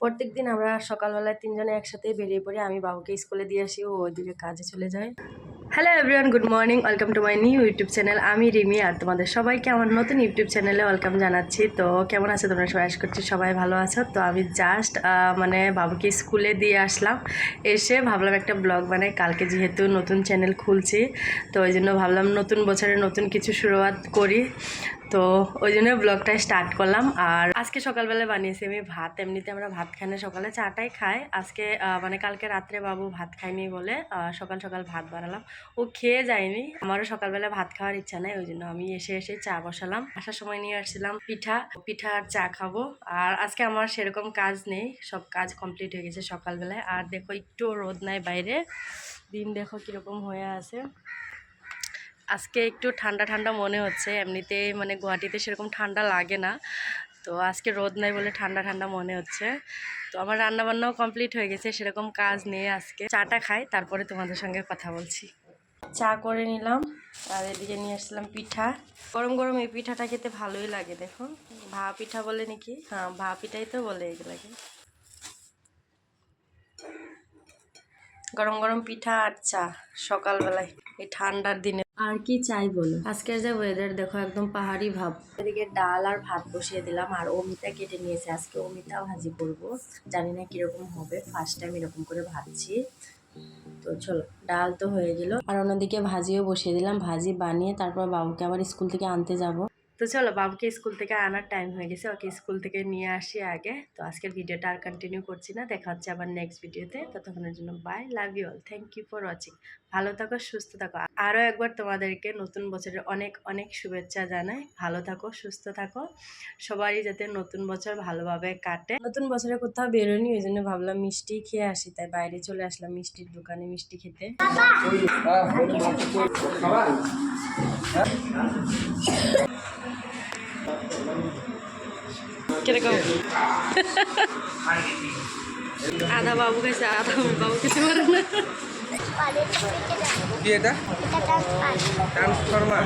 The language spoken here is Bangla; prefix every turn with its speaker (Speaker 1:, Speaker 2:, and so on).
Speaker 1: প্রত্যেকদিন আমরা সকালবেলায় তিনজনে একসাথে বেরিয়ে পড়ি। আমি বাবুকে স্কুলে দিয়ে আসি, ও ওইদিকে কাজে চলে যায়। Hello everyone, good morning, welcome to my new YouTube channel. আমি রিমি, আর তোমাদের সবাইকে আমার নতুন ইউটিউব চ্যানেলে ওয়েলকাম জানাচ্ছি। তো কেমন আছো তোমরা সবাই? আশা করছি সবাই ভালো আছো। তো আমি জাস্ট বাবুকে স্কুলে দিয়ে আসলাম, এসে ভাবলাম একটা ব্লগ বানাই। কালকে যেহেতু নতুন চ্যানেল খুলছি, তো ওই জন্য ভাবলাম নতুন বছরে নতুন কিছু শুরুয়াত করি, তো ওই জন্য ব্লগটা স্টার্ট করলাম। আর আজকে সকালবেলা বানিয়েছি আমি ভাত। এমনিতে আমরা ভাত খাই না, সকালে চাটাই খাই। আজকে কালকে রাত্রে বাবু ভাত খায়নি বলে সকাল সকাল ভাত বানালাম। ও খেয়ে যায়নি, আমারও সকালবেলা ভাত খাওয়ার ইচ্ছা নাই, ওই জন্য আমি এসে চা বসালাম। আসার সময় নিয়ে আসছিলাম পিঠা আর চা খাবো। আর আজকে আমার সেরকম কাজ নেই, সব কাজ কমপ্লিট হয়ে গেছে সকালবেলায়। আর দেখো একটু রোদ নাই বাইরে, দিন দেখো কিরকম হয়ে আছে। আজকে একটু ঠান্ডা ঠান্ডা মনে হচ্ছে, এমনিতে গুয়াহাটিতে সেরকম ঠান্ডা লাগে না, তো আজকে রোদ নাই বলে ঠান্ডা ঠান্ডা মনে হচ্ছে। তো আমার রান্নাবান্নাও কমপ্লিট হয়ে গেছে, সেরকম কাজ নেই আজকে। চাটা খাই, তারপরে তোমাদের সঙ্গে কথা বলছি। চা করে নিলাম, আর এদিকে নিয়ে আসলাম পিঠা। গরম গরম এই পিঠাটা খেতে ভালোই লাগে। দেখো ভা পিঠা বলে নাকি, হ্যাঁ ভা পিঠাই তো বলে এগুলাকে। গরম গরম পিঠা আর চা সকালবেলায় এই ঠান্ডার দিনে, আর কি চাই বলো। আজকের যে ওয়েদার দেখো, একদম পাহাড়ি ভাব। এদিকে ডাল আর ভাত বসিয়ে দিলাম, আর অমিতা কেটে নিয়েছে। আজকে অমিতা ভাজি করবো, জানি না কিরকম হবে, ফার্স্ট টাইম এরকম করে ভাজছি। তো চলো, ডাল তো হয়ে গেল, আর অন্যদিকে ভাজিও বসিয়ে দিলাম। ভাজি বানিয়ে তারপর বাবুকে আবার স্কুল থেকে আনতে যাব। তো চলো, বাবুকে স্কুল থেকে আনার টাইম হয়ে গেছে, ওকে স্কুল থেকে নিয়ে আসি আগে। তো আজকের ভিডিওটা আর কন্টিনিউ করছি না, দেখা হচ্ছে আবার নেক্সট ভিডিওতে। ততক্ষণের জন্য bye, love you all, thank you for watching. ভালো থাকো, সুস্থ থাকো। আরও একবার তোমাদেরকে নতুন বছরের অনেক অনেক শুভেচ্ছা জানাই। ভালো থাকো, সুস্থ থাকো, সবারই যাতে নতুন বছর ভালোভাবে কাটে। নতুন বছরে কোথাও বেরোনি, ওই জন্য ভাবলাম মিষ্টি খেয়ে আসি, তাই বাইরে চলে আসলাম মিষ্টির দোকানে মিষ্টি খেতে। কিরকম আধা বাবু খাইছে, আধা বাবু খেতে পারে না।
Speaker 2: কি এটা ট্রান্সফরমার।